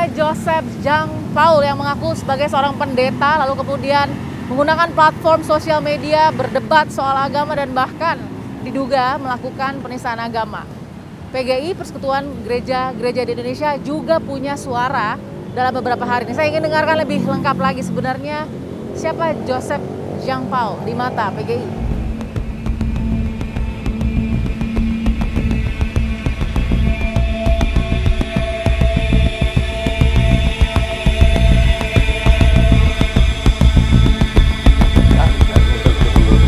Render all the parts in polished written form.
Siapa Joseph Jean Paul yang mengaku sebagai seorang pendeta lalu kemudian menggunakan platform sosial media berdebat soal agama dan bahkan diduga melakukan penistaan agama. PGI, Persekutuan Gereja-Gereja di Indonesia, juga punya suara dalam beberapa hari ini. Saya ingin dengarkan lebih lengkap lagi sebenarnya siapa Joseph Jean Paul di mata PGI.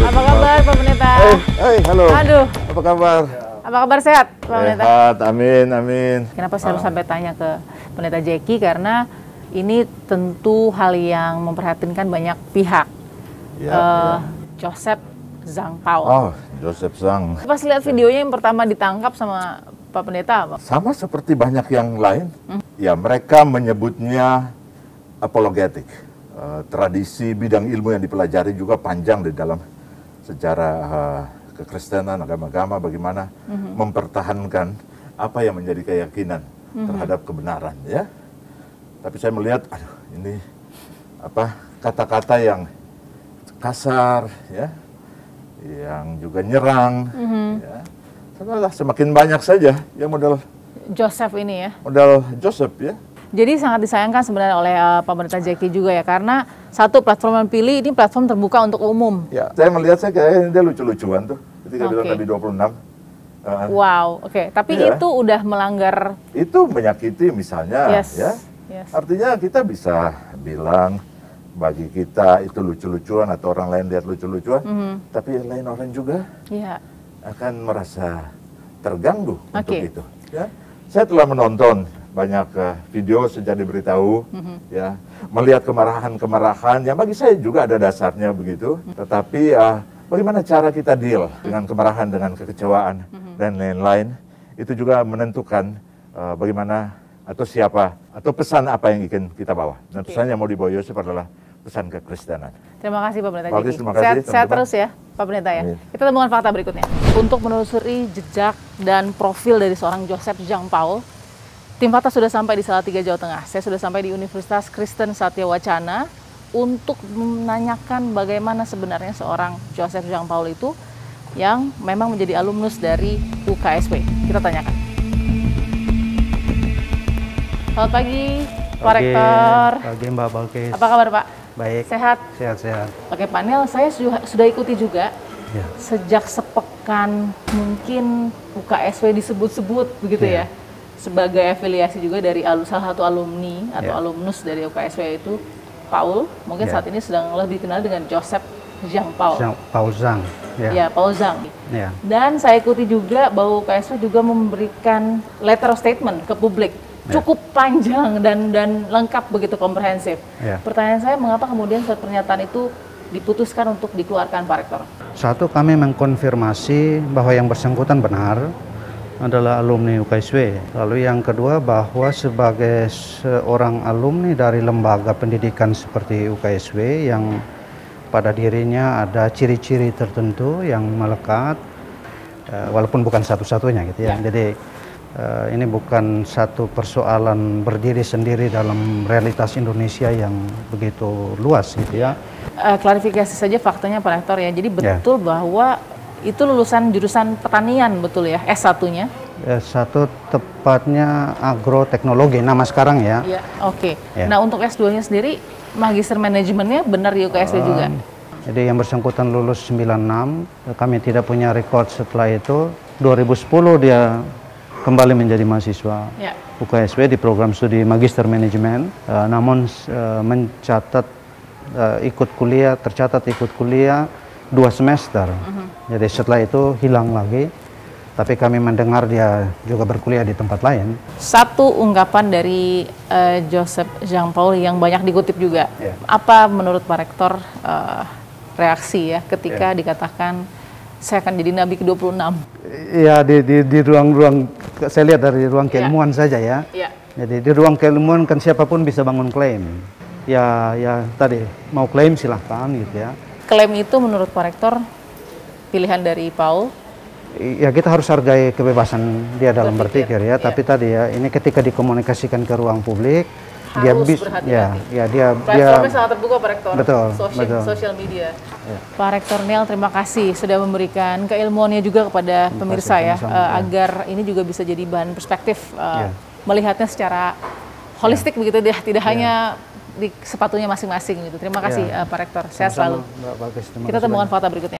Apa kabar Pak Pendeta? Hai, halo. Aduh. Apa kabar? Apa kabar, sehat Pak Pendeta? Sehat, amin, amin. Kenapa saya harus sampai tanya ke Pendeta Jeki? Karena ini tentu hal yang memperhatinkan banyak pihak. Ya. Joseph Jean Paul. Oh, Joseph Jean. Pas lihat videonya yang pertama ditangkap sama Pak Pendeta, Pak? Sama seperti banyak yang lain. Ya, mereka menyebutnya apologetik. Tradisi bidang ilmu yang dipelajari juga panjang di dalam sejarah kekristenan, agama-agama, bagaimana mempertahankan apa yang menjadi keyakinan terhadap kebenaran, ya. Tapi saya melihat, aduh, ini kata-kata yang kasar, ya, yang juga nyerang, ya. Setelah semakin banyak saja yang model Joseph ini ya. Model Joseph, ya. Jadi sangat disayangkan sebenarnya oleh Pak Pendeta Jeki juga ya, karena satu platform yang pilih ini platform terbuka untuk umum. Ya, saya melihat kayaknya dia lucu-lucuan tuh, ketika bilang tadi 26. Wow, oke. Tapi ya, itu udah melanggar. Itu menyakiti misalnya, Yes. ya. Yes. Artinya kita bisa bilang bagi kita itu lucu-lucuan atau orang lain lihat lucu-lucuan, tapi yang lain orang juga akan merasa terganggu untuk itu. Ya, saya telah menonton banyak video sejak diberitahu, ya, melihat kemarahan yang bagi saya juga ada dasarnya begitu. Tetapi bagaimana cara kita deal dengan kemarahan, dengan kekecewaan dan lain-lain, itu juga menentukan bagaimana atau siapa atau pesan apa yang ingin kita bawa. Dan pesan yang mau dibawa Yosef adalah pesan kekristenan. Terima kasih Pak Pendeta Jeki. Terima kasih. Sehat terus ya Pak Pendeta ya. Amin. Kita temukan fakta berikutnya. Untuk menelusuri jejak dan profil dari seorang Joseph Jean Paul, tim Fakta sudah sampai di Salatiga, Jawa Tengah. Saya sudah sampai di Universitas Kristen Satya Wacana untuk menanyakan bagaimana sebenarnya seorang Joseph Jean Paul itu yang memang menjadi alumnus dari UKSW. Kita tanyakan. Selamat pagi, Pak Rektor. Pagi Mbak Balkis. Apa kabar Pak? Baik. Sehat? Sehat-sehat. Oke, panel saya sudah ikuti juga. Ya. Sejak sepekan mungkin UKSW disebut-sebut begitu ya. Sebagai afiliasi juga dari salah satu alumni atau alumnus dari UKSW itu Paul, mungkin saat ini sedang lebih dikenal dengan Joseph Jean Paul. Paul Zhang. Ya, Paul Zhang. Ya. Dan saya ikuti juga bahwa UKSW juga memberikan letter of statement ke publik. Cukup panjang dan lengkap begitu, komprehensif. Pertanyaan saya, mengapa kemudian surat pernyataan itu diputuskan untuk dikeluarkan Pak Rektor? Satu, kami mengkonfirmasi bahwa yang bersangkutan benar adalah alumni UKSW. Lalu yang kedua, bahwa sebagai seorang alumni dari lembaga pendidikan seperti UKSW yang pada dirinya ada ciri-ciri tertentu yang melekat, walaupun bukan satu-satunya gitu ya. Jadi ini bukan satu persoalan berdiri sendiri dalam realitas Indonesia yang begitu luas gitu ya. Klarifikasi saja faktanya Pak Rektor ya. Jadi betul bahwa itu lulusan jurusan pertanian, betul ya, S1-nya? S1 tepatnya agroteknologi, nama sekarang ya. Iya, oke. Nah, untuk S2-nya sendiri, magister manajemennya benar di UKSW juga? Jadi yang bersangkutan lulus 96, kami tidak punya record setelah itu. 2010 dia kembali menjadi mahasiswa UKSW di program studi magister manajemen, namun tercatat ikut kuliah 2 semester. Jadi setelah itu hilang lagi, tapi kami mendengar dia juga berkuliah di tempat lain. Satu ungkapan dari Joseph Jean Paul yang banyak dikutip juga. Apa menurut Pak Rektor reaksi ya ketika dikatakan saya akan jadi nabi ke-26? Ya, di ruang-ruang, saya lihat dari ruang keilmuan saja ya. Jadi di ruang keilmuan kan siapapun bisa bangun klaim. Ya tadi mau klaim silahkan gitu ya. Klaim itu menurut Pak Rektor pilihan dari Paul ya kita harus hargai kebebasan dia dalam berpikir ya. Tapi tadi ya, ini ketika dikomunikasikan ke ruang publik, dia bisa, dia platformnya sangat terbuka Pak Rektor. Betul, Sosial media. Pak Rektor Niel, terima kasih sudah memberikan keilmuannya juga kepada pemirsa ya, agar ini juga bisa jadi bahan perspektif melihatnya secara holistik begitu deh, tidak hanya di sepatunya masing-masing gitu. Terima kasih Pak Rektor. Sehat selalu. Kita temukan fakta berikutnya.